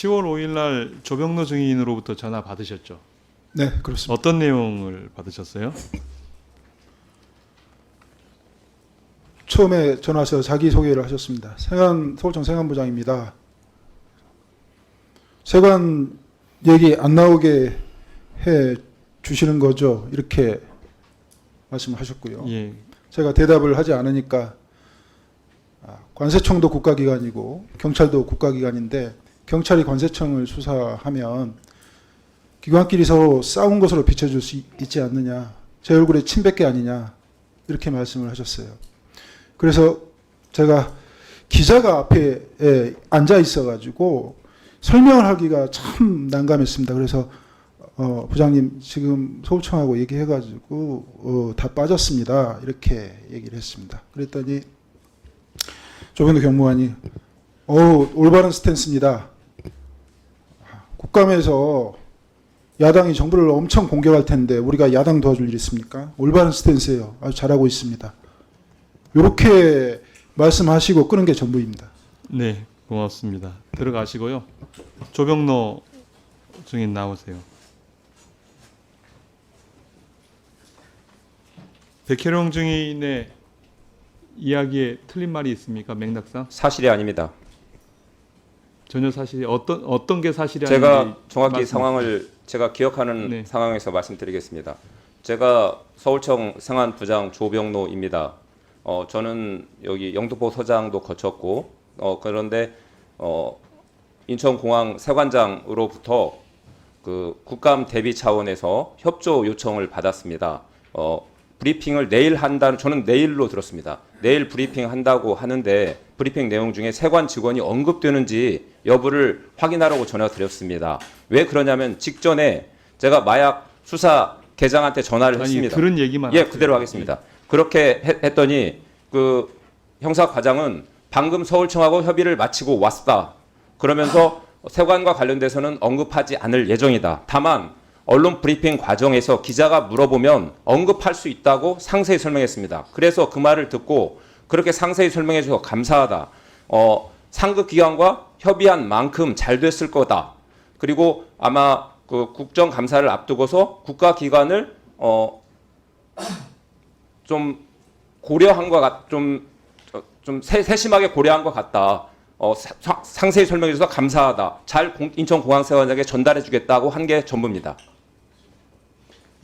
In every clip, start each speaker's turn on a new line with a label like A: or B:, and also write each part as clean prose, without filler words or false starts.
A: 10월 5일 날 조병로 증인으로부터 전화 받으셨죠?
B: 네, 그렇습니다.
A: 어떤 내용을 받으셨어요?
B: 처음에 전화 와서 자기 소개를 하셨습니다. 서울청 생안부장입니다. 세관 얘기 안 나오게 해 주시는 거죠? 이렇게 말씀하셨고요.
A: 예.
B: 제가 대답을 하지 않으니까 관세청도 국가기관이고 경찰도 국가기관인데 경찰이 관세청을 수사하면 기관끼리 서로 싸운 것으로 비춰줄 수 있지 않느냐, 제 얼굴에 침 뱉기 아니냐, 이렇게 말씀을 하셨어요. 그래서 제가 기자가 앞에 앉아 있어가지고 설명을 하기가 참 난감했습니다. 그래서 부장님 지금 서울청하고 얘기해가지고 다 빠졌습니다, 이렇게 얘기를 했습니다. 그랬더니 조병로 경무관이 올바른 스탠스입니다. 국감에서 야당이 정부를 엄청 공격할 텐데 우리가 야당 도와줄 일 있습니까? 올바른 스탠스예요. 아주 잘하고 있습니다. 이렇게 말씀하시고 끄는 게 전부입니다.
A: 네, 고맙습니다. 들어가시고요. 조병로 증인 나오세요. 백혜룡 증인의 이야기에 틀린 말이 있습니까? 맥락상?
C: 사실이 아닙니다.
A: 전혀 사실이 어떤 게 사실이
C: 제가
A: 아닌지
C: 정확히
A: 말씀-
C: 상황을 제가 기억하는
A: 네.
C: 상황에서 말씀드리겠습니다. 제가 서울청 생안부장 조병로입니다. 저는 여기 영등포 서장도 거쳤고 그런데 인천공항 세관장으로부터 그 국감 대비 차원에서 협조 요청을 받았습니다. 브리핑을 내일 한다는, 저는 내일로 들었습니다. 내일 브리핑 한다고 하는데 브리핑 내용 중에 세관 직원이 언급되는지 여부를 확인하라고 전화드렸습니다. 왜 그러냐면 직전에 제가 마약 수사 계장한테 전화를
A: 아니,
C: 했습니다.
A: 그런 얘기만
C: 예,
A: 하세요.
C: 그대로 하겠습니다. 그렇게 했더니 그 형사 과장은 방금 서울청하고 협의를 마치고 왔다. 그러면서 세관과 관련돼서는 언급하지 않을 예정이다. 다만 언론 브리핑 과정에서 기자가 물어보면 언급할 수 있다고 상세히 설명했습니다. 그래서 그 말을 듣고 그렇게 상세히 설명해 주셔서 감사하다. 상급 기관과 협의한 만큼 잘 됐을 거다. 그리고 아마 그 국정감사를 앞두고서 국가기관을 좀 고려한 것 좀 세심하게 고려한 것 같다. 상세히 설명해 주셔서 감사하다. 잘 인천공항세관장에게 전달해 주겠다고 한 게 전부입니다.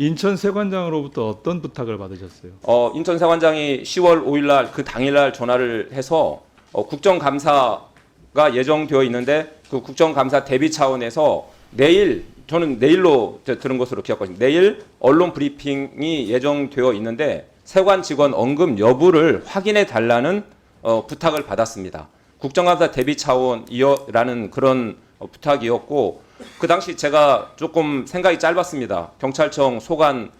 A: 인천 세관장으로부터 어떤 부탁을 받으셨어요?
C: 인천세관장이 10월 5일 날 그 당일 날 전화를 해서 국정감사가 예정되어 있는데 그 국정감사 대비 차원에서 내일, 저는 내일로 들은 것으로 기억하십니다. 내일 언론 브리핑이 예정되어 있는데 세관 직원 언급 여부를 확인해 달라는 부탁을 받았습니다. 국정감사 대비 차원이라는 그런 부탁이었고, 그 당시 제가 조금 생각이 짧았습니다. 경찰청 소관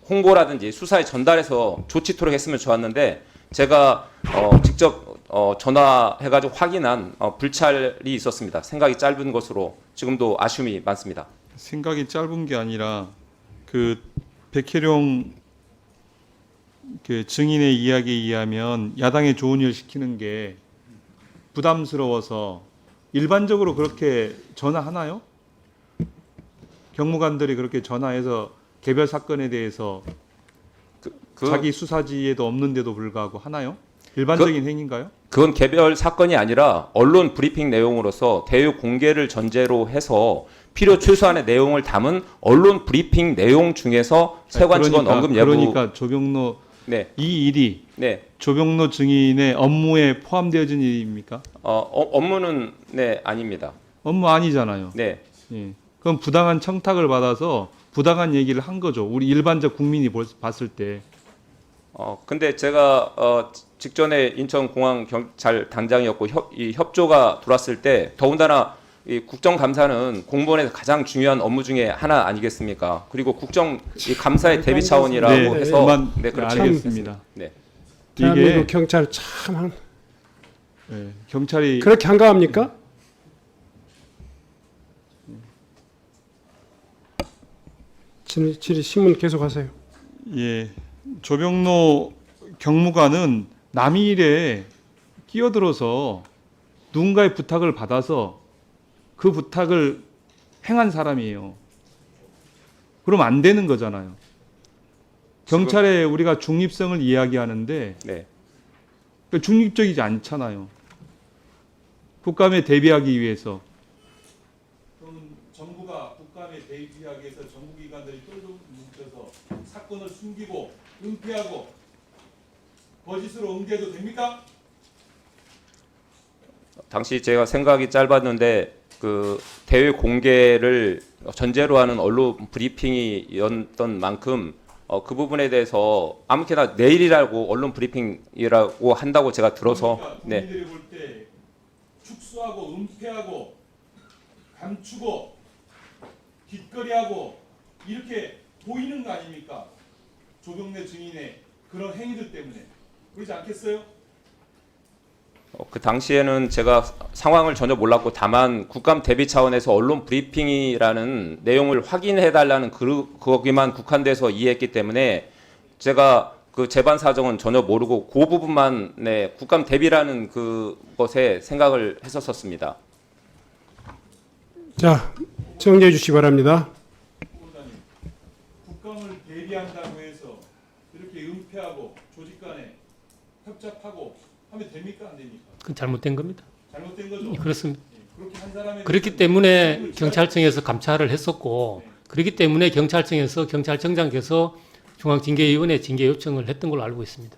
C: 홍보라든지 수사에 전달해서 좋지토록 했으면 좋았는데 제가 직접 전화해가지고 확인한 불찰이 있었습니다. 생각이 짧은 것으로 지금도 아쉬움이 많습니다.
A: 생각이 짧은 게 아니라 그 백혜룡 그 증인의 이야기에 의하면 야당에 좋은 일 시키는 게 부담스러워서 일반적으로 그렇게 전화하나요? 경무관들이 그렇게 전화해서 개별 사건에 대해서 자기 수사지에도 없는데도 불구하고 하나요? 일반적인 행위인가요?
C: 그건 개별 사건이 아니라 언론 브리핑 내용으로서 대외 공개를 전제로 해서 필요 최소한의 내용을 담은 언론 브리핑 내용 중에서 세관 직원 언급 여부.
A: 그러니까 조병로
C: 네.
A: 이 일이
C: 네.
A: 조병로 증인의 업무에 포함되어진 일입니까?
C: 업무는 네, 아닙니다.
A: 업무 아니잖아요.
C: 네.
A: 예. 그럼 부당한 청탁을 받아서 부당한 얘기를 한 거죠. 우리 일반적 국민이 봤을 때.
C: 근데 제가 직전에 인천공항 경찰 단장이었고 이 협조가 들어왔을 때 더군다나 이 국정감사는 공무원에서 가장 중요한 업무 중에 하나 아니겠습니까? 그리고 이 감사의 대비 차원이라고
A: 네,
C: 해서
A: 그만
C: 그렇게
A: 알겠습니다.
C: 네.
D: 대한민국
A: 이게
D: 경찰 참
A: 경찰이
D: 그렇게 한가합니까? 질의 신문 계속하세요.
A: 예, 조병로 경무관은 남의 일에 끼어들어서 누군가의 부탁을 받아서 그 부탁을 행한 사람이에요. 그럼 안 되는 거잖아요. 경찰에 우리가 중립성을 이야기하는데
C: 네.
A: 그 중립적이지 않잖아요. 국감에 대비하기 위해서. 그럼 정부가 국감에 대비하기 위해서 정부기관들이 똘똘 뭉쳐서 사건을 숨기고 은폐하고 거짓으로 옮겨도 됩니까?
C: 당시 제가 생각이 짧았는데 그 대회 공개를 전제로 하는 언론 브리핑이었던 만큼 그 부분에 대해서 아무렇게나 내일이라고 언론 브리핑이라고 한다고 제가 들어서
A: 그러니까
C: 네.
A: 국민들이 볼 때 축소하고 은폐하고 감추고 뒷거리하고 이렇게 보이는 거 아닙니까? 조경래 증인의 그런 행위들 때문에 그러지 않겠어요?
C: 그 당시에는 제가 상황을 전혀 몰랐고 다만 국감 대비 차원에서 언론 브리핑이라는 내용을 확인해 달라는 거기만 국한돼서 이해했기 때문에 제가 그 재반 사정은 전혀 모르고 그 부분만 네, 국감 대비라는 그것에 생각을 했었습니다.
D: 자, 정리해 주시기 바랍니다.
A: 후보자님, 국감을 대비한다고 해서 이렇게 은폐하고 조직 간에 협잡하고 하면 됩니까? 안 됩니까?
E: 그건 잘못된 겁니다.
A: 잘못된 거죠?
E: 그렇습니다.
A: 예, 그렇게 한 사람에
E: 그렇기
A: 대해서
E: 때문에
A: 책임을 져야
E: 경찰청에서 감찰을 했었고, 그렇기 때문에 경찰청에서 경찰청장께서 중앙징계위원회 징계 요청을 했던 걸로 알고 있습니다.